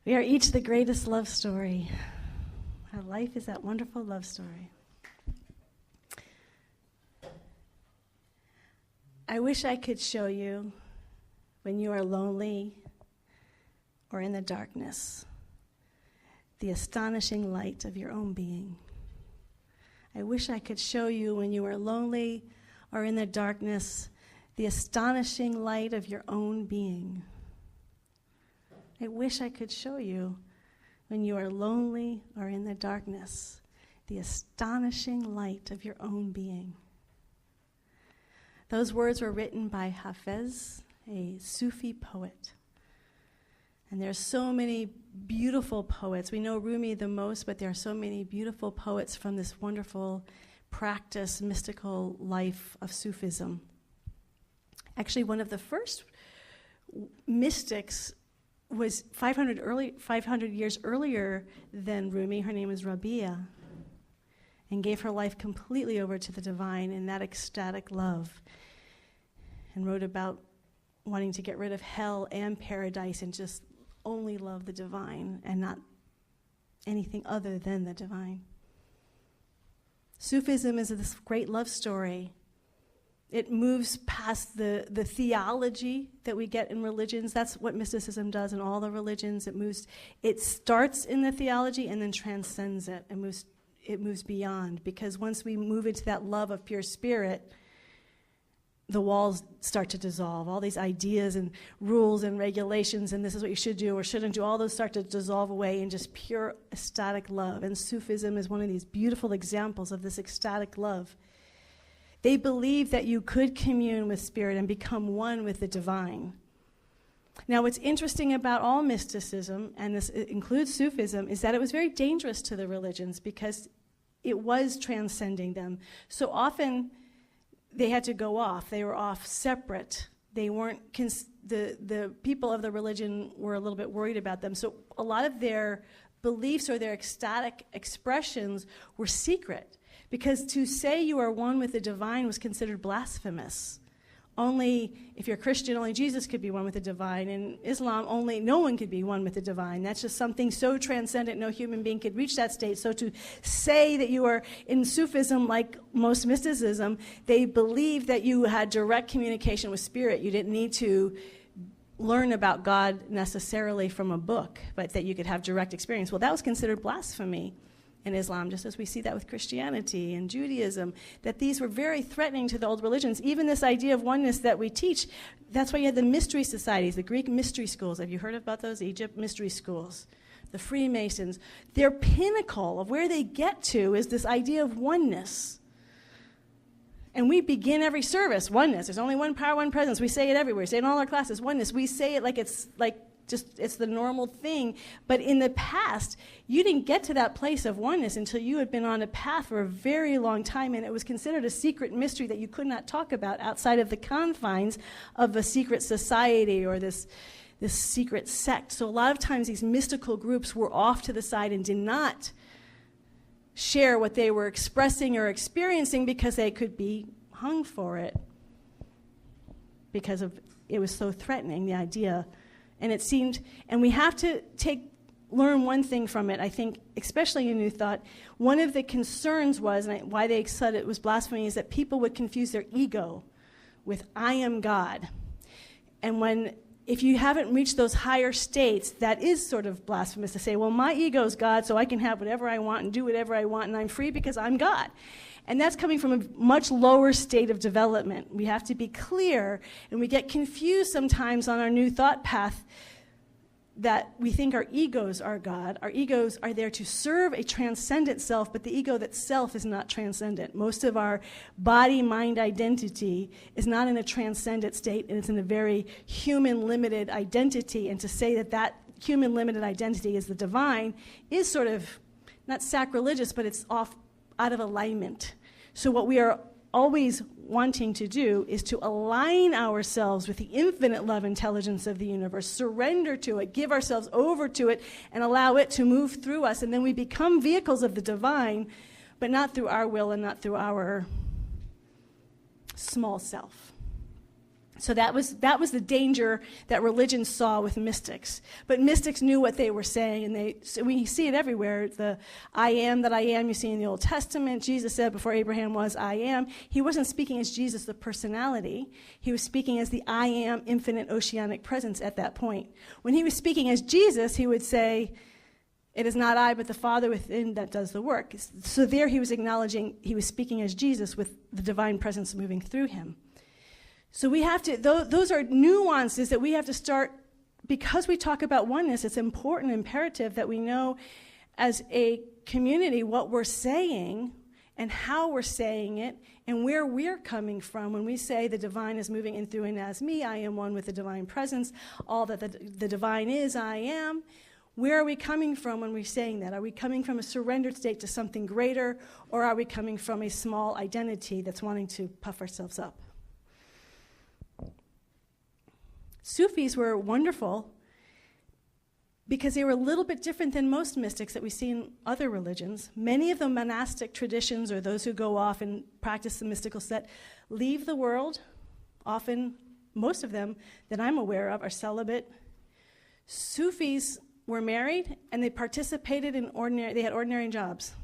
We are each the greatest love story. Our life is that wonderful love story. I wish I could show you when you are lonely or in the darkness, the astonishing light of your own being. I wish I could show you when you are lonely or in the darkness, the astonishing light of your own being. I wish I could show you when you are lonely or in the darkness, the astonishing light of your own being. Those words were written by Hafez, a Sufi poet. And there are so many beautiful poets. We know Rumi the most, but there are so many beautiful poets from this wonderful practice, mystical life of Sufism. Actually, one of the first mystics was 500 years earlier than Rumi. Her name was Rabia, and gave her life completely over to the divine in that ecstatic love, and wrote about wanting to get rid of hell and paradise and just only love the divine and not anything other than the divine. Sufism is this great love story. It moves past the theology that we get in religions. That's what mysticism does in all the religions. It starts in the theology and then transcends it and moves beyond. Because once we move into that love of pure spirit, the walls start to dissolve. All these ideas and rules and regulations and this is what you should do or shouldn't do, all those start to dissolve away in just pure ecstatic love. And Sufism is one of these beautiful examples of this ecstatic love. They believe that you could commune with spirit and become one with the divine. Now, what's interesting about all mysticism, and this includes Sufism, is that it was very dangerous to the religions because it was transcending them. So often, they had to go off. They were off separate. They weren't, the people of the religion were a little bit worried about them. So a lot of their beliefs or their ecstatic expressions were secret. Because to say you are one with the divine was considered blasphemous. Only, if you're Christian, only Jesus could be one with the divine. In Islam, only no one could be one with the divine. That's just something so transcendent, no human being could reach that state. So to say that you are in Sufism, like most mysticism, they believed that you had direct communication with spirit. You didn't need to learn about God necessarily from a book, but that you could have direct experience. Well, that was considered blasphemy in Islam, just as we see that with Christianity and Judaism, that these were very threatening to the old religions. Even this idea of oneness that we teach, that's why you had the mystery societies, the Greek mystery schools. Have you heard about those? Egypt mystery schools. The Freemasons. Their pinnacle of where they get to is this idea of oneness. And we begin every service, oneness. There's only one power, one presence. We say it everywhere. We say it in all our classes, oneness. We say it like it's the normal thing. But in the past, you didn't get to that place of oneness until you had been on a path for a very long time, and it was considered a secret mystery that you could not talk about outside of the confines of a secret society or this secret sect. So a lot of times these mystical groups were off to the side and did not share what they were expressing or experiencing because they could be hung for it, because of it was so threatening, the idea. And it seemed, and we have to learn one thing from it, I think, especially in New Thought. One of the concerns was, and why they said it was blasphemy, is that people would confuse their ego with I am God. And if you haven't reached those higher states, that is sort of blasphemous to say, well, my ego is God, so I can have whatever I want and do whatever I want, and I'm free because I'm God. And that's coming from a much lower state of development. We have to be clear, and we get confused sometimes on our New Thought path that we think our egos are God. Our egos are there to serve a transcendent self, but the ego that self is not transcendent. Most of our body-mind identity is not in a transcendent state, and it's in a very human-limited identity. And to say that human-limited identity is the divine is sort of, not sacrilegious, but it's out of alignment. So what we are always wanting to do is to align ourselves with the infinite love intelligence of the universe, surrender to it, give ourselves over to it, and allow it to move through us. And then we become vehicles of the divine, but not through our will and not through our small self. So that was the danger that religion saw with mystics. But mystics knew what they were saying, and so we see it everywhere. The I am that I am you see in the Old Testament. Jesus said before Abraham was, I am. He wasn't speaking as Jesus, the personality. He was speaking as the I am, infinite oceanic presence at that point. When he was speaking as Jesus, he would say, it is not I, but the Father within that does the work. So there he was acknowledging he was speaking as Jesus with the divine presence moving through him. So we have to, those are nuances that we have to start, because we talk about oneness, it's important, imperative that we know as a community what we're saying and how we're saying it and where we're coming from when we say the divine is moving in through and as me, I am one with the divine presence, all that the divine is, I am. Where are we coming from when we're saying that? Are we coming from a surrendered state to something greater, or are we coming from a small identity that's wanting to puff ourselves up? Sufis were wonderful because they were a little bit different than most mystics that we see in other religions. Many of the monastic traditions, or those who go off and practice the mystical set, leave the world. Often, most of them that I'm aware of are celibate. Sufis were married and they participated in they had ordinary jobs.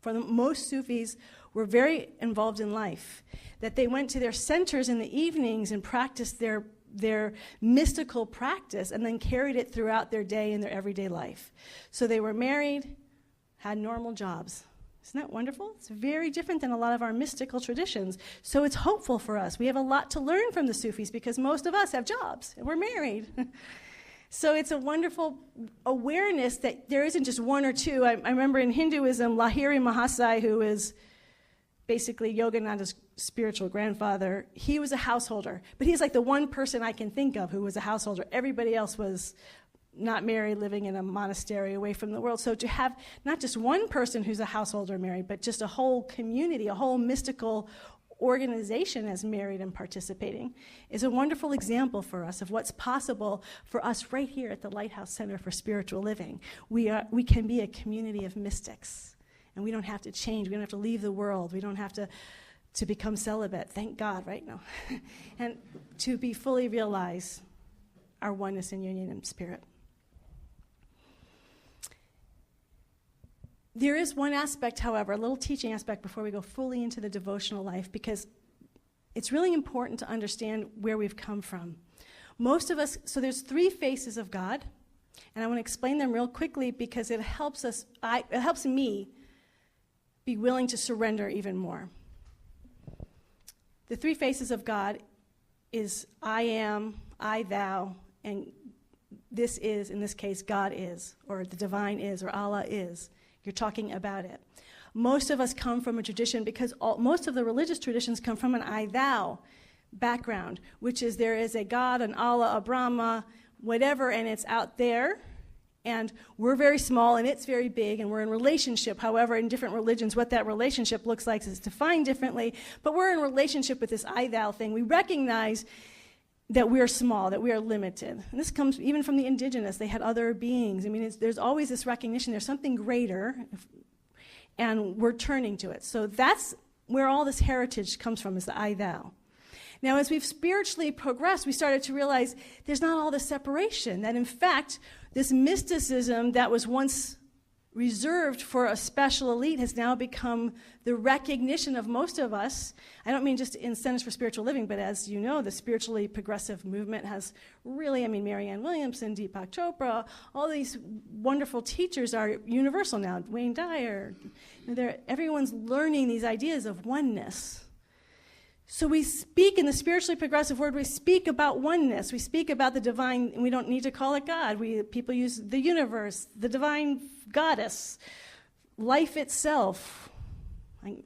Most Sufis were very involved in life, that they went to their centers in the evenings and practiced their mystical practice and then carried it throughout their day in their everyday life. So they were married, had normal jobs. Isn't that wonderful? It's very different than a lot of our mystical traditions. So it's hopeful for us. We have a lot to learn from the Sufis because most of us have jobs and we're married. So it's a wonderful awareness that there isn't just one or two. I remember in Hinduism, Lahiri Mahasaya, who is basically Yogananda's spiritual grandfather, he was a householder. But he's like the one person I can think of who was a householder. Everybody else was not married, living in a monastery away from the world. So to have not just one person who's a householder married, but just a whole community, a whole mystical organization as married and participating is a wonderful example for us of what's possible for us right here at the Lighthouse Center for Spiritual Living. We can be a community of mystics, and we don't have to change. We don't have to leave the world. We don't have to become celibate. Thank God, right? No. And to be fully realize our oneness and union in spirit. There is one aspect, however, a little teaching aspect before we go fully into the devotional life, because it's really important to understand where we've come from. Most of us, so there's three faces of God, and I want to explain them real quickly because it helps me be willing to surrender even more. The three faces of God is I am, I, thou, and this is, in this case, God is, or the divine is, or Allah is. You're talking about it. Most of us come from a tradition, because most of the religious traditions come from an I-thou background, which is there is a God, an Allah, a Brahma, whatever, and it's out there, and we're very small, and it's very big, and we're in relationship. However, in different religions, what that relationship looks like is defined differently, but we're in relationship with this I-thou thing. We recognize that we're small, that we are limited. And this comes even from the indigenous. They had other beings. I mean, there's always this recognition there's something greater, and we're turning to it. So that's where all this heritage comes from, is the I-thou. Now, as we've spiritually progressed, we started to realize there's not all this separation, that in fact, this mysticism that was once reserved for a special elite has now become the recognition of most of us. I don't mean just in Centers for Spiritual Living, but as you know, the spiritually progressive movement has really, Marianne Williamson, Deepak Chopra, all these wonderful teachers are universal now. Wayne Dyer, everyone's learning these ideas of oneness. So we speak in the spiritually progressive word, we speak about oneness. We speak about the divine, and we don't need to call it God. People use the universe, the divine goddess, life itself.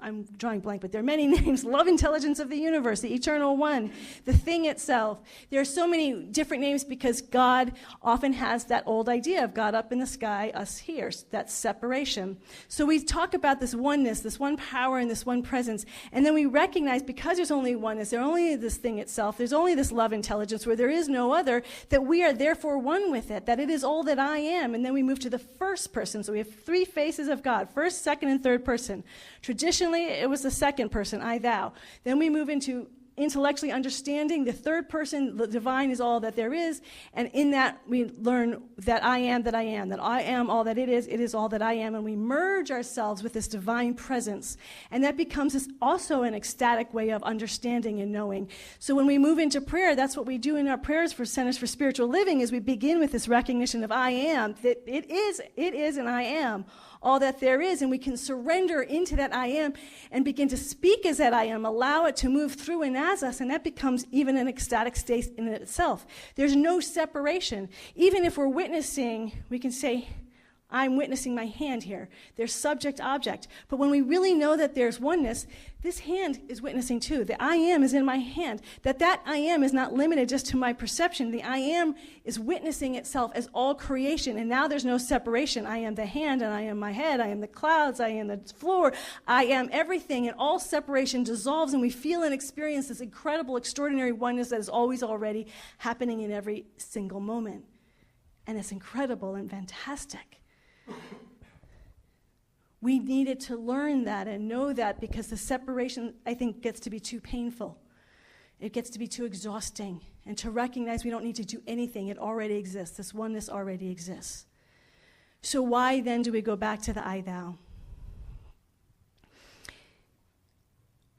I'm drawing blank, but there are many names. Love, intelligence of the universe, the eternal one, the thing itself. There are so many different names because God often has that old idea of God up in the sky, us here, that separation. So we talk about this oneness, this one power and this one presence, and then we recognize because there's only oneness, there's only this thing itself, there's only this love intelligence where there is no other, that we are therefore one with it, that it is all that I am. And then we move to the first person. So we have three faces of God, first, second, and third person. Traditionally, it was the second person, I, thou. Then we move into intellectually understanding the third person, the divine is all that there is, and in that we learn that I am that I am, that I am all that it is all that I am, and we merge ourselves with this divine presence, and that becomes also an ecstatic way of understanding and knowing. So when we move into prayer, that's what we do in our prayers for Centers for Spiritual Living, is we begin with this recognition of I am, that it is and I am all that there is, and we can surrender into that I am and begin to speak as that I am, allow it to move through and as us, and that becomes even an ecstatic state in itself. There's no separation. Even if we're witnessing, we can say, I'm witnessing my hand here. There's subject, object. But when we really know that there's oneness, this hand is witnessing too. The I am is in my hand. That I am is not limited just to my perception. The I am is witnessing itself as all creation. And now there's no separation. I am the hand, and I am my head. I am the clouds. I am the floor. I am everything. And all separation dissolves, and we feel and experience this incredible, extraordinary oneness that is always already happening in every single moment. And it's incredible and fantastic. We needed to learn that and know that, because the separation, I think, gets to be too painful. It gets to be too exhausting. And to recognize we don't need to do anything. It already exists. This oneness already exists. So why then do we go back to the I, thou?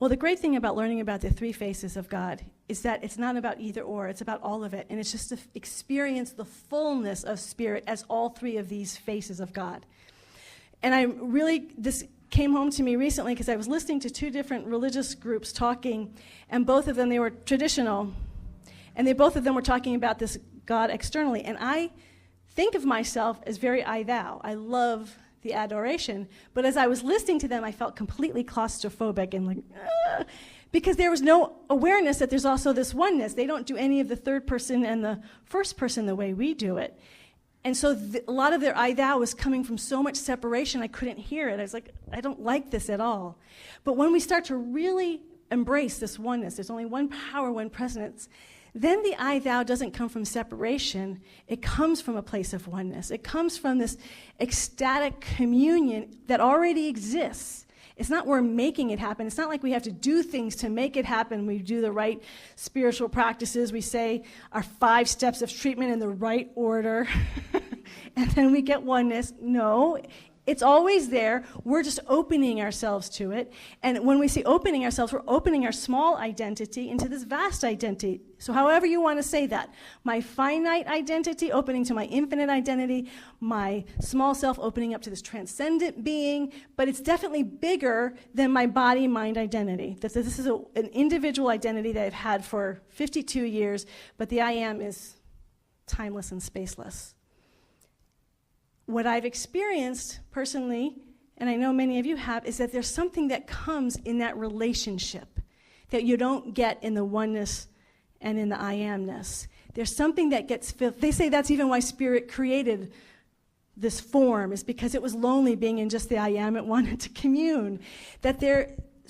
Well, the great thing about learning about the three faces of God is that it's not about either or. It's about all of it. And it's just to experience the fullness of spirit as all three of these faces of God. And this came home to me recently because I was listening to two different religious groups talking, and both of them, they were traditional, and both of them were talking about this God externally. And I think of myself as very I, thou. I love the adoration, but as I was listening to them, I felt completely claustrophobic and like, because there was no awareness that there's also this oneness. They don't do any of the third person and the first person the way we do it. And so a lot of their I, thou was coming from so much separation, I couldn't hear it. I was like, I don't like this at all. But when we start to really embrace this oneness, there's only one power, one presence, then the I, thou doesn't come from separation. It comes from a place of oneness. It comes from this ecstatic communion that already exists. It's not we're making it happen. It's not like we have to do things to make it happen. We do the right spiritual practices. We say our 5 steps of treatment in the right order, and then we get oneness. No, it's always there. We're just opening ourselves to it. And when we say opening ourselves, we're opening our small identity into this vast identity. So however you want to say that, my finite identity opening to my infinite identity, my small self opening up to this transcendent being, but it's definitely bigger than my body-mind identity. This is an individual identity that I've had for 52 years, but the I am is timeless and spaceless. What I've experienced personally, and I know many of you have, is that there's something that comes in that relationship that you don't get in the oneness and in the I amness. There's something that gets filled. They say that's even why Spirit created this form, is because it was lonely being in just the I am. It wanted to commune.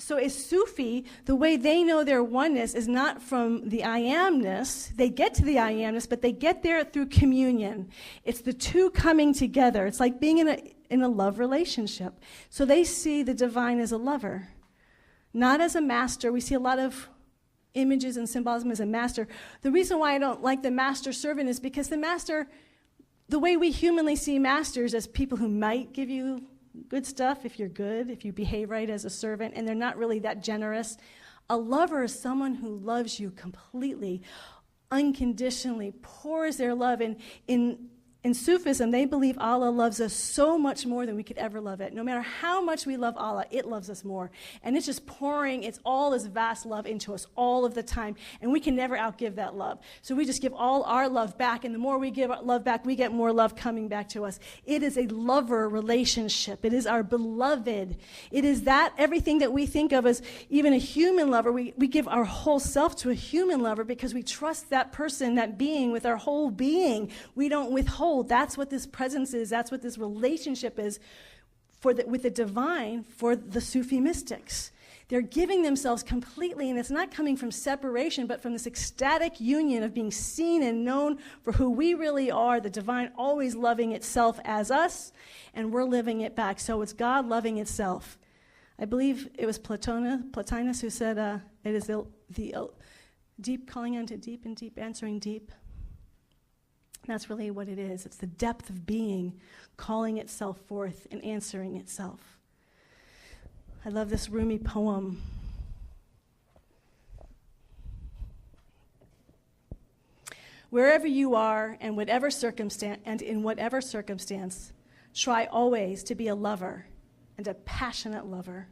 So as Sufi, the way they know their oneness is not from the I amness. They get to the I amness, but they get there through communion. It's the two coming together. It's like being in a love relationship. So they see the divine as a lover, not as a master. We see a lot of images and symbolism as a master. The reason why I don't like the master-servant is because the master, the way we humanly see masters as people who might give you good stuff if you're good, if you behave right as a servant, and they're not really that generous. A lover is someone who loves you completely, unconditionally, pours their love. In Sufism, they believe Allah loves us so much more than we could ever love it. No matter how much we love Allah, it loves us more. And it's just pouring, it's all this vast love into us all of the time. And we can never outgive that love. So we just give all our love back, and the more we give love back, we get more love coming back to us. It is a lover relationship. It is our beloved. It is that everything that we think of as even a human lover, we give our whole self to a human lover because we trust that person, that being, with our whole being. We don't withhold. That's what this presence is. That's what this relationship is with the divine for the Sufi mystics. They're giving themselves completely, and it's not coming from separation, but from this ecstatic union of being seen and known for who we really are, the divine always loving itself as us, and we're living it back. So it's God loving itself. I believe it was Plotinus who said, it is the deep calling unto deep and deep answering deep. And that's really what it is. It's the depth of being calling itself forth and answering itself. I love this Rumi poem. Wherever you are and whatever circumstance, and in whatever circumstance, try always to be a lover and a passionate lover.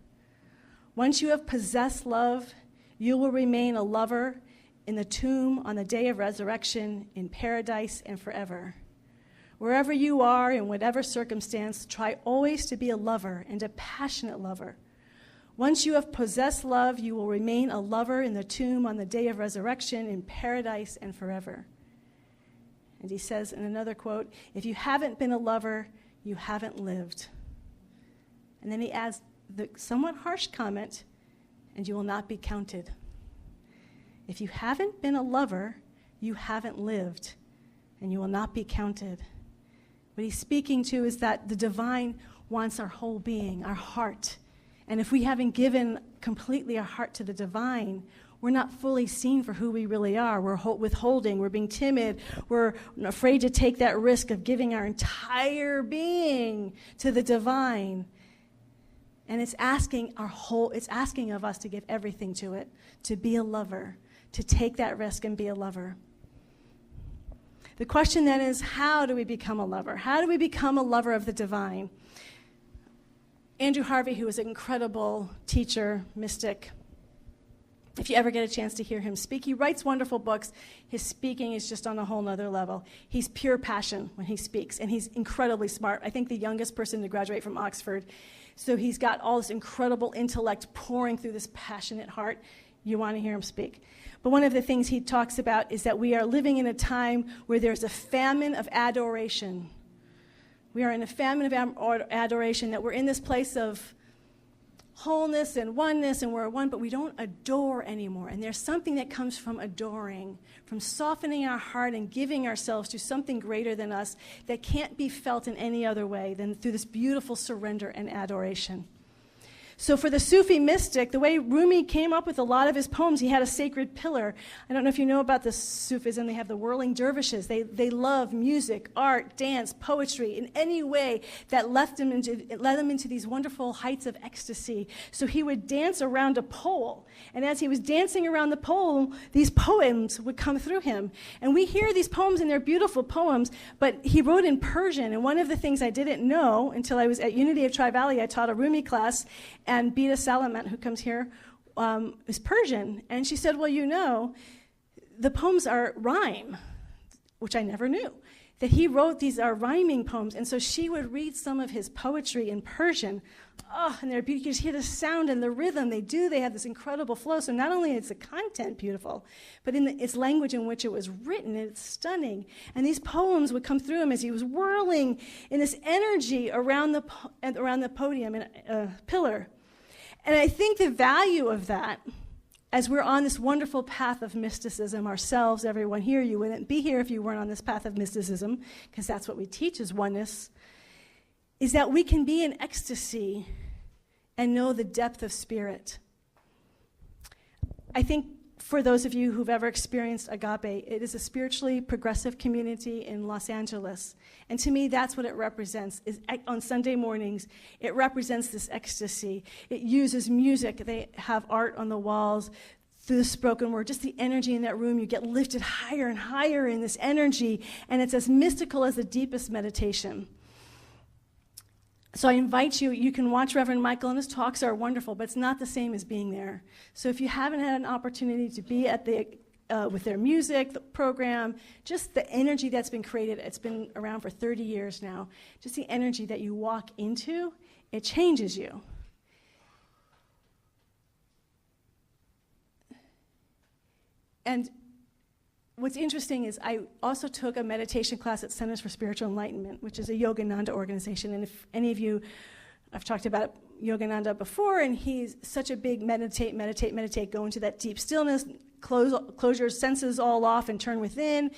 Once you have possessed love, you will remain a lover in the tomb on the day of resurrection, in paradise and forever. Wherever you are in whatever circumstance, try always to be a lover and a passionate lover. Once you have possessed love, you will remain a lover in the tomb on the day of resurrection, in paradise and forever. And he says in another quote, if you haven't been a lover, you haven't lived. And then he adds the somewhat harsh comment, and you will not be counted. If you haven't been a lover, you haven't lived, and you will not be counted. What he's speaking to is that the divine wants our whole being, our heart. And if we haven't given completely our heart to the divine, we're not fully seen for who we really are. We're withholding. We're being timid. We're afraid to take that risk of giving our entire being to the divine. And it's asking of us to give everything to it, to be a lover, to take that risk and be a lover. The question then is, how do we become a lover? How do we become a lover of the divine? Andrew Harvey, who was an incredible teacher, mystic, if you ever get a chance to hear him speak, he writes wonderful books. His speaking is just on a whole nother level. He's pure passion when he speaks, and he's incredibly smart. I think the youngest person to graduate from Oxford. So he's got all this incredible intellect pouring through this passionate heart. You want to hear him speak. But one of the things he talks about is that we are living in a time where there's a famine of adoration. We are in a famine of adoration, that we're in this place of wholeness and oneness, and we're one, but we don't adore anymore. And there's something that comes from adoring, from softening our heart and giving ourselves to something greater than us that can't be felt in any other way than through this beautiful surrender and adoration. So for the Sufi mystic, the way Rumi came up with a lot of his poems, he had a sacred pillar. I don't know if you know about the Sufism. They have the whirling dervishes. They love music, art, dance, poetry, in any way that led them into these wonderful heights of ecstasy. So he would dance around a pole. And as he was dancing around the pole, these poems would come through him. And we hear these poems, and they're beautiful poems, but he wrote in Persian. And one of the things I didn't know until I was at Unity of Tri-Valley, I taught a Rumi class, and Bita Salamat, who comes here, is Persian. And she said, well, you know, the poems are rhyme, which I never knew. That he wrote these are rhyming poems. And so she would read some of his poetry in Persian. Oh, and they're beautiful. You just hear the sound and the rhythm. They have this incredible flow. So not only is the content beautiful, but in its language in which it was written, it's stunning. And these poems would come through him as he was whirling in this energy around the podium and pillar. And I think the value of that, as we're on this wonderful path of mysticism ourselves, everyone here, you wouldn't be here if you weren't on this path of mysticism, because that's what we teach is oneness, is that we can be in ecstasy and know the depth of spirit. I think for those of you who've ever experienced Agape, it is a spiritually progressive community in Los Angeles. And to me, that's what it represents. On Sunday mornings, it represents this ecstasy. It uses music. They have art on the walls through the spoken word. Just the energy in that room, you get lifted higher and higher in this energy, and it's as mystical as the deepest meditation. So I invite you, you can watch Reverend Michael, and his talks are wonderful, but it's not the same as being there. So if you haven't had an opportunity to be at with their music, the program, just the energy that's been created, it's been around for 30 years now, just the energy that you walk into, it changes you. And what's interesting is I also took a meditation class at Centers for Spiritual Enlightenment, which is a Yogananda organization. And if any of you, I've talked about Yogananda before, and he's such a big meditate, go into that deep stillness, close your senses all off and turn within.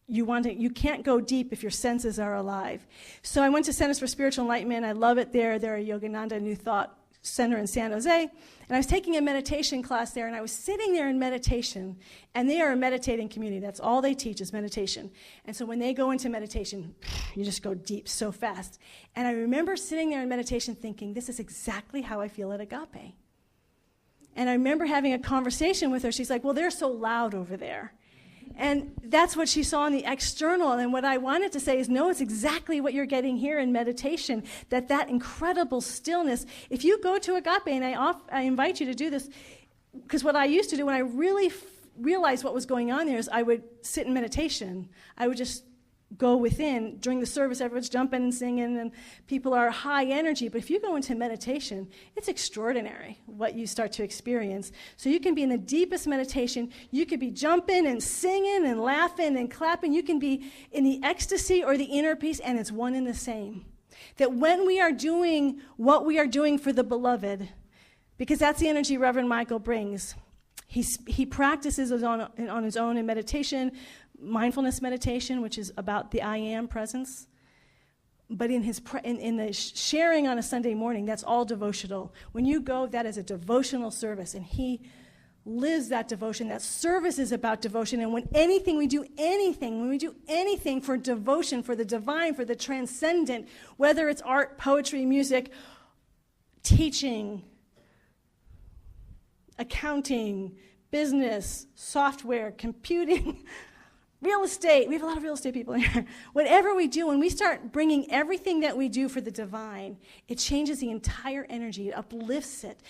You can't go deep if your senses are alive. So I went to Centers for Spiritual Enlightenment. I love it there. They're a Yogananda New Thought center in San Jose, and I was taking a meditation class there, and I was sitting there in meditation, and they are a meditating community. That's all they teach is meditation. And so when they go into meditation, you just go deep so fast. And I remember sitting there in meditation thinking, this is exactly how I feel at Agape. And I remember having a conversation with her. She's like, well, they're so loud over there. And that's what she saw in the external. And what I wanted to say is, no, it's exactly what you're getting here in meditation, that incredible stillness. If you go to Agape, and I invite you to do this, because what I used to do when I really realized what was going on there is I would sit in meditation. I would just go within. During the service, everyone's jumping and singing, and people are high energy. But if you go into meditation, it's extraordinary what you start to experience. So you can be in the deepest meditation. You could be jumping and singing and laughing and clapping. You can be in the ecstasy or the inner peace, and it's one and the same. That when we are doing what we are doing for the beloved, because that's the energy Reverend Michael brings, he practices on his own in meditation, mindfulness meditation, which is about the I am presence. But in the sharing on a Sunday morning, that's all devotional. When you go, that is a devotional service, and he lives that devotion. That service is about devotion. And when we do anything for devotion, for the divine, for the transcendent, whether it's art, poetry, music, teaching, accounting, business, software, computing, real estate. We have a lot of real estate people here. Whatever we do, when we start bringing everything that we do for the divine, it changes the entire energy. It uplifts it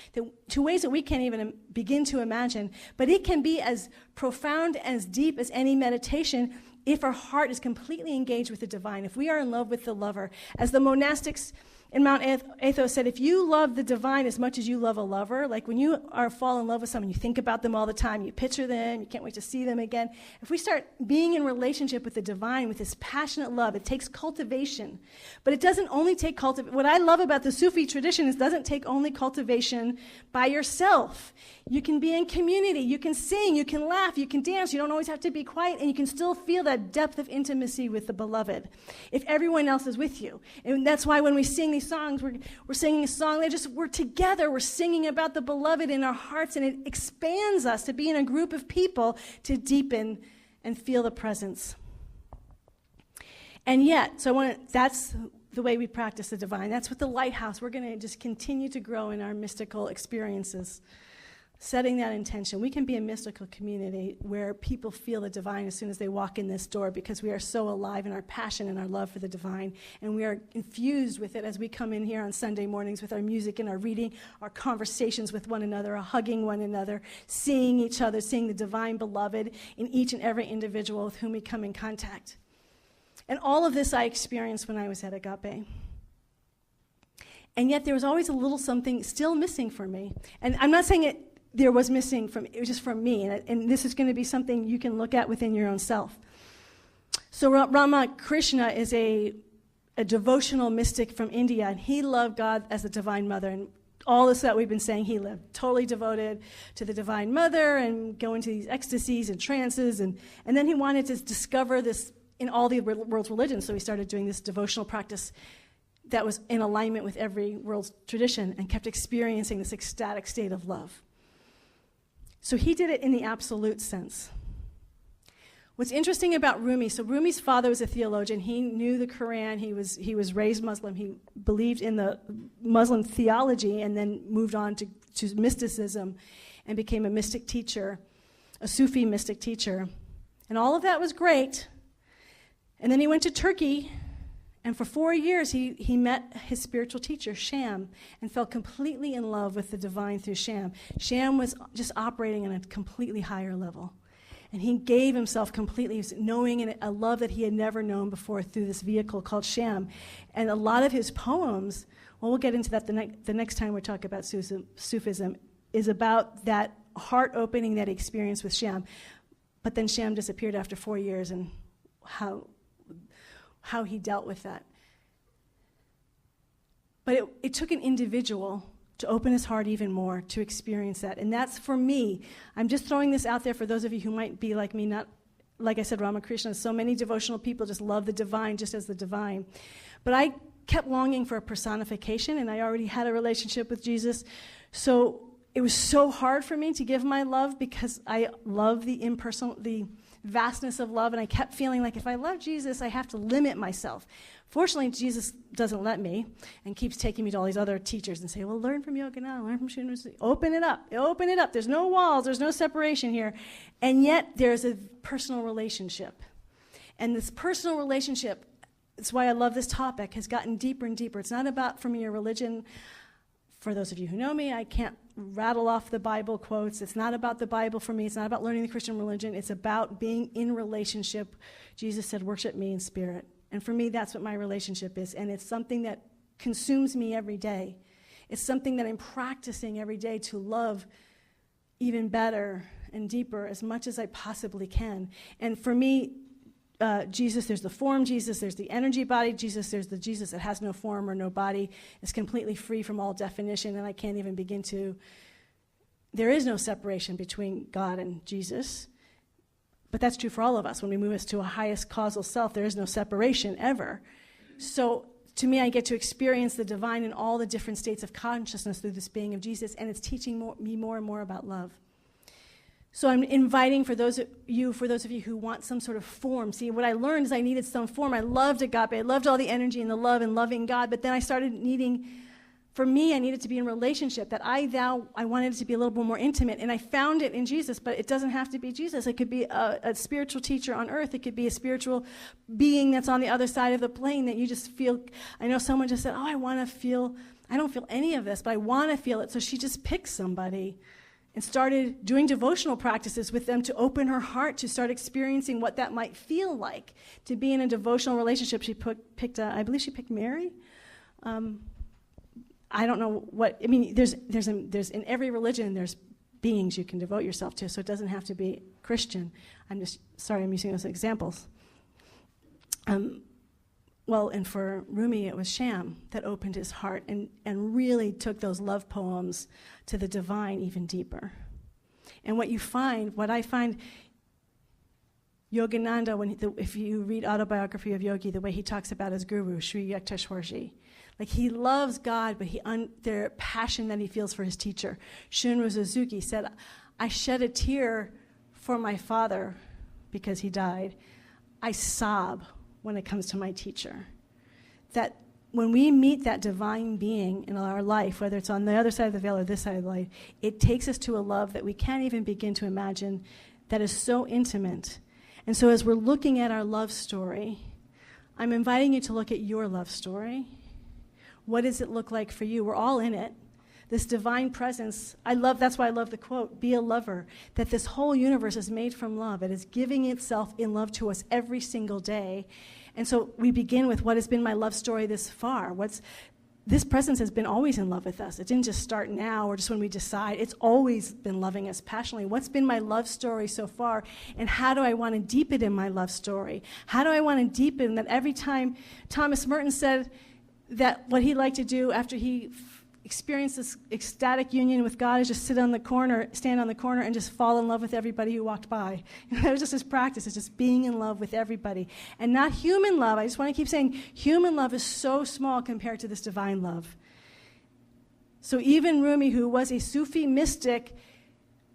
to ways that we can't even begin to imagine. But it can be as profound and as deep as any meditation if our heart is completely engaged with the divine, if we are in love with the lover. As the monastics in Mount Athos said, if you love the divine as much as you love a lover, like when you fall in love with someone, you think about them all the time, you picture them, you can't wait to see them again. If we start being in relationship with the divine, with this passionate love, it takes cultivation. But it doesn't only take cultivation. What I love about the Sufi tradition is it doesn't take only cultivation by yourself. You can be in community, you can sing, you can laugh, you can dance, you don't always have to be quiet, and you can still feel that depth of intimacy with the beloved if everyone else is with you. And that's why when we sing these songs, we're singing a song, we're together, we're singing about the beloved in our hearts, and it expands us to be in a group of people to deepen and feel the presence. And yet, that's the way we practice the divine. That's what the lighthouse, we're going to just continue to grow in our mystical experiences. Setting that intention. We can be a mystical community where people feel the divine as soon as they walk in this door because we are so alive in our passion and our love for the divine, and we are infused with it as we come in here on Sunday mornings with our music and our reading, our conversations with one another, our hugging one another, seeing each other, seeing the divine beloved in each and every individual with whom we come in contact. And all of this I experienced when I was at Agape. And yet there was always a little something still missing for me. And I'm not saying it was missing from, it was just from me. And this is going to be something you can look at within your own self. So Ramakrishna is a devotional mystic from India, and he loved God as the Divine Mother. And all this that we've been saying, he lived totally devoted to the Divine Mother and go into these ecstasies and trances. And then he wanted to discover this in all the world's religions. So he started doing this devotional practice that was in alignment with every world's tradition and kept experiencing this ecstatic state of love. So he did it in the absolute sense. What's interesting about Rumi, so Rumi's father was a theologian. He knew the Quran. He was raised Muslim. He believed in the Muslim theology and then moved on to mysticism and became a mystic teacher, a Sufi mystic teacher. And all of that was great. And then he went to Turkey, and for 4 years he met his spiritual teacher, Sham, and fell completely in love with the divine through Sham. Sham was just operating on a completely higher level. And he gave himself completely, knowing a love that he had never known before through this vehicle called Sham. And a lot of his poems, well, we'll get into that the next time we talk about Sufism, is about that heart opening that he experienced with Sham. But then Sham disappeared after 4 years, and how he dealt with that. But it took an individual to open his heart even more to experience that. And that's for me. I'm just throwing this out there for those of you who might be like me, not like I said, Ramakrishna. So many devotional people just love the divine just as the divine. But I kept longing for a personification, and I already had a relationship with Jesus. So it was so hard for me to give my love because I love the impersonal, the vastness of love, and I kept feeling like if I love Jesus, I have to limit myself. Fortunately, Jesus doesn't let me and keeps taking me to all these other teachers and say, well, learn from Yogananda, learn from Shinryu. Open it up. There's no walls. There's no separation here. And yet there's a personal relationship. And this personal relationship, that's why I love this topic, has gotten deeper and deeper. It's not about, for me, a religion. For those of you who know me, I can't rattle off the Bible quotes. It's not about the Bible for me. It's not about learning the Christian religion. It's about being in relationship. Jesus said, worship me in spirit. And for me, that's what my relationship is. And it's something that consumes me every day. It's something that I'm practicing every day to love even better and deeper as much as I possibly can. And for me, Jesus, there's the form Jesus, there's the energy body Jesus, there's the Jesus that has no form or no body, is completely free from all definition, and I can't even begin to. There is no separation between God and Jesus. But that's true for all of us. When we move us to a highest causal self, there is no separation ever. So to me, I get to experience the divine in all the different states of consciousness through this being of Jesus, and it's teaching me more and more about love. So I'm inviting for those of you who want some sort of form. See, what I learned is I needed some form. I loved agape. I loved all the energy and the love and loving God, but then I started needing. For me, I needed to be in relationship, that I wanted it to be a little bit more intimate, and I found it in Jesus, but it doesn't have to be Jesus. It could be a spiritual teacher on earth. It could be a spiritual being that's on the other side of the plane that you just feel. I know someone just said, I don't feel any of this, but I want to feel it. So she just picked somebody and started doing devotional practices with them to open her heart to start experiencing what that might feel like to be in a devotional relationship. She picked, I believe she picked Mary. I don't know what, I mean, there's in every religion, there's beings you can devote yourself to, so it doesn't have to be Christian. I'm using those examples. And for Rumi, it was Sham that opened his heart and really took those love poems to the divine even deeper. And what I find, Yogananda, if you read Autobiography of Yogi, the way he talks about his guru, Sri Yukteswarji, like he loves God, but the passion that he feels for his teacher. Shunryu Suzuki said, I shed a tear for my father because he died. I sob when it comes to my teacher. That when we meet that divine being in our life, whether it's on the other side of the veil or this side of the life, it takes us to a love that we can't even begin to imagine, that is so intimate. And so as we're looking at our love story, I'm inviting you to look at your love story. What does it look like for you? We're all in it. This divine presence, that's why I love the quote, be a lover, that this whole universe is made from love. It is giving itself in love to us every single day. And so we begin with what has been my love story this far. This presence has been always in love with us. It didn't just start now or just when we decide. It's always been loving us passionately. What's been my love story so far? And how do I want to deepen in my love story? How do I want to deepen that every time? Thomas Merton said that what he'd like to do after he experienced this ecstatic union with God is just stand on the corner, and just fall in love with everybody who walked by. That was just his practice. It's just being in love with everybody. And not human love. I just want to keep saying human love is so small compared to this divine love. So even Rumi, who was a Sufi mystic,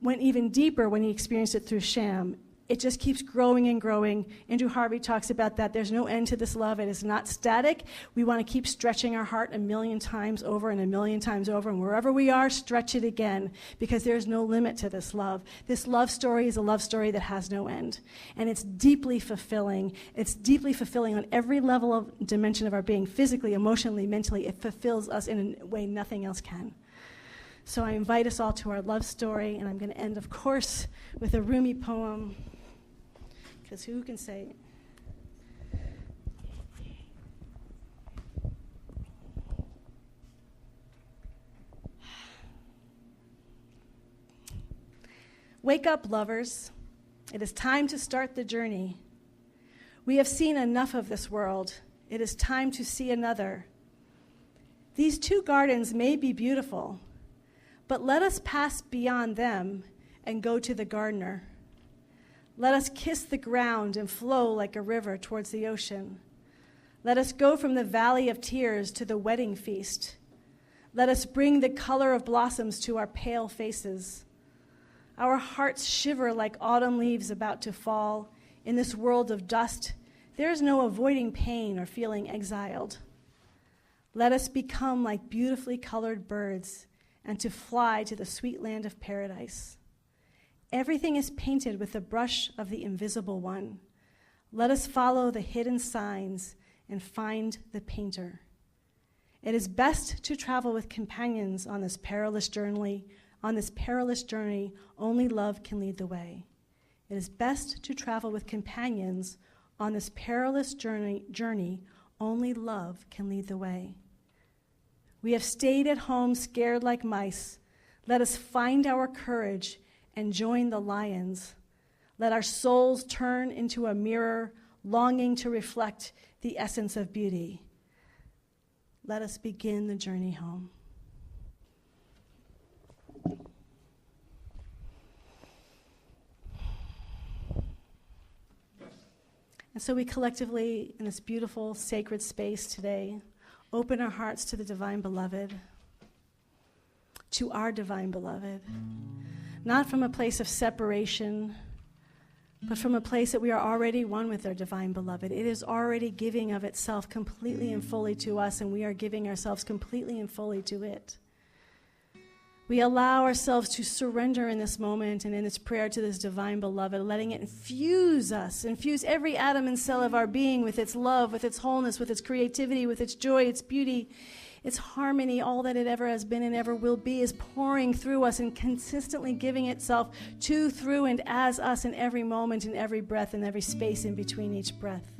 went even deeper when he experienced it through Sham. It just keeps growing and growing. Andrew Harvey talks about that. There's no end to this love. It is not static. We want to keep stretching our heart 1,000,000 times over and 1,000,000 times over. And wherever we are, stretch it again, because there's no limit to this love. This love story is a love story that has no end. And it's deeply fulfilling. It's deeply fulfilling on every level of dimension of our being, physically, emotionally, mentally. It fulfills us in a way nothing else can. So I invite us all to our love story, and I'm going to end, of course, with a Rumi poem. Because who can say? Wake up, lovers. It is time to start the journey. We have seen enough of this world. It is time to see another. These two gardens may be beautiful, but let us pass beyond them and go to the gardener. Let us kiss the ground and flow like a river towards the ocean. Let us go from the valley of tears to the wedding feast. Let us bring the color of blossoms to our pale faces. Our hearts shiver like autumn leaves about to fall. In this world of dust, there is no avoiding pain or feeling exiled. Let us become like beautifully colored birds and to fly to the sweet land of paradise. Everything is painted with the brush of the invisible one. Let us follow the hidden signs and find the painter. It is best to travel with companions on this perilous journey. On this perilous journey, only love can lead the way. It is best to travel with companions on this perilous journey, only love can lead the way. We have stayed at home scared like mice. Let us find our courage and join the lions. Let our souls turn into a mirror, longing to reflect the essence of beauty. Let us begin the journey home. And so we collectively, in this beautiful, sacred space today, open our hearts to the divine beloved, to our divine beloved, not from a place of separation, but from a place that we are already one with our divine beloved. It is already giving of itself completely and fully to us, and we are giving ourselves completely and fully to it. We allow ourselves to surrender in this moment and in this prayer to this divine beloved, letting it infuse us, infuse every atom and cell of our being with its love, with its wholeness, with its creativity, with its joy, its beauty, its harmony. All that it ever has been and ever will be is pouring through us and consistently giving itself to, through, and as us in every moment, in every breath, in every space in between each breath.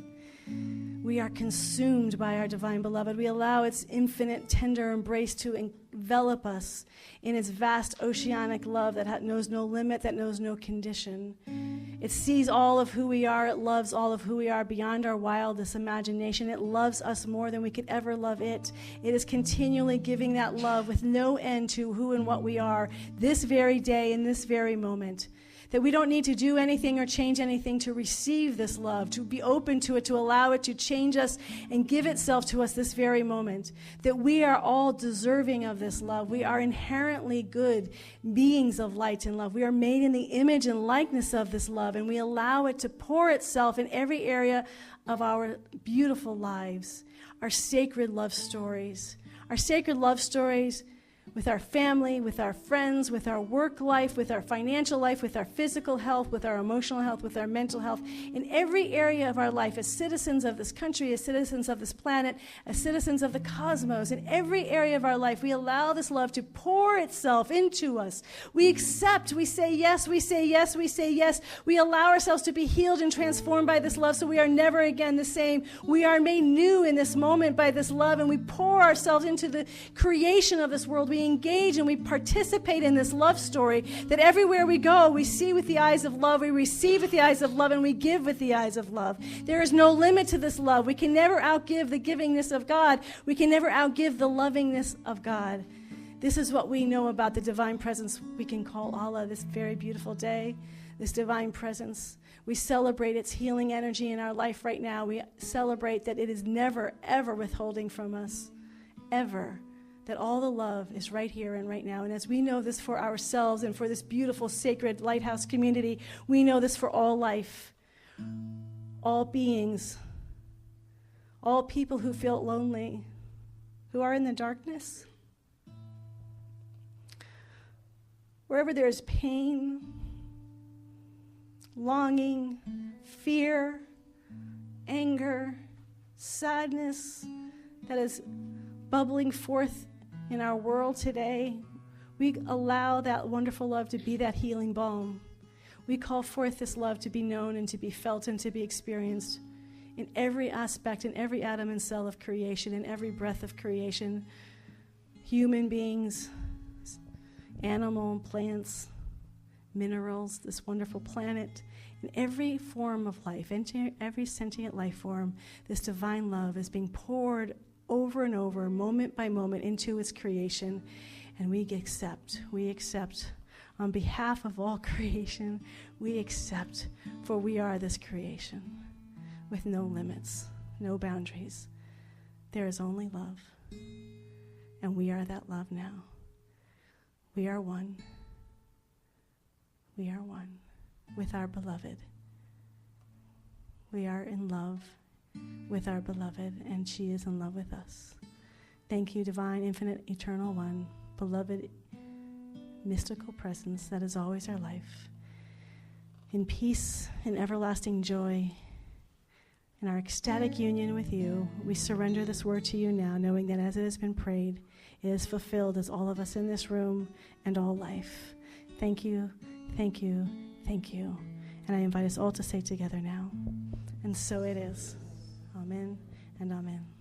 We are consumed by our divine beloved. We allow its infinite, tender embrace to envelop us in its vast oceanic love that knows no limit, that knows no condition. It sees all of who we are. It loves all of who we are beyond our wildest imagination. It loves us more than we could ever love it. It is continually giving that love with no end to who and what we are this very day, in this very moment. That we don't need to do anything or change anything to receive this love, to be open to it, to allow it to change us and give itself to us this very moment. That we are all deserving of this love. We are inherently good beings of light and love. We are made in the image and likeness of this love, and we allow it to pour itself in every area of our beautiful lives, our sacred love stories. Our sacred love stories with our family, with our friends, with our work life, with our financial life, with our physical health, with our emotional health, with our mental health, in every area of our life, as citizens of this country, as citizens of this planet, as citizens of the cosmos, in every area of our life, we allow this love to pour itself into us. We accept, we say yes, we say yes, we say yes. We allow ourselves to be healed and transformed by this love so we are never again the same. We are made new in this moment by this love, and we pour ourselves into the creation of this world. We engage and we participate in this love story that everywhere we go, we see with the eyes of love, we receive with the eyes of love, and we give with the eyes of love. There is no limit to this love. We can never outgive the givingness of God. We can never outgive the lovingness of God. This is what we know about the divine presence we can call Allah this very beautiful day, this divine presence. We celebrate its healing energy in our life right now. We celebrate that it is never, ever withholding from us, ever. That all the love is right here and right now. And as we know this for ourselves and for this beautiful, sacred lighthouse community, we know this for all life, all beings, all people who feel lonely, who are in the darkness. Wherever there is pain, longing, fear, anger, sadness that is bubbling forth in our world today, we allow that wonderful love to be that healing balm. We call forth this love to be known and to be felt and to be experienced in every aspect, in every atom and cell of creation, in every breath of creation. Human beings, animal, plants, minerals, this wonderful planet, in every form of life, into every sentient life form, this divine love is being poured over and over, moment by moment, into its creation. And we accept on behalf of all creation, we accept, for we are this creation with no limits, no boundaries, There is only love. And we are that love now. We are one. We are one with our beloved. We are in love with our beloved, and she is in love with us. Thank you, divine, infinite, eternal one, beloved, mystical presence that is always our life. In peace and everlasting joy, in our ecstatic union with you, we surrender this word to you now, knowing that as it has been prayed, it is fulfilled as all of us in this room and all life. Thank you, thank you, thank you. And I invite us all to say together now, and so it is. Amen and amen.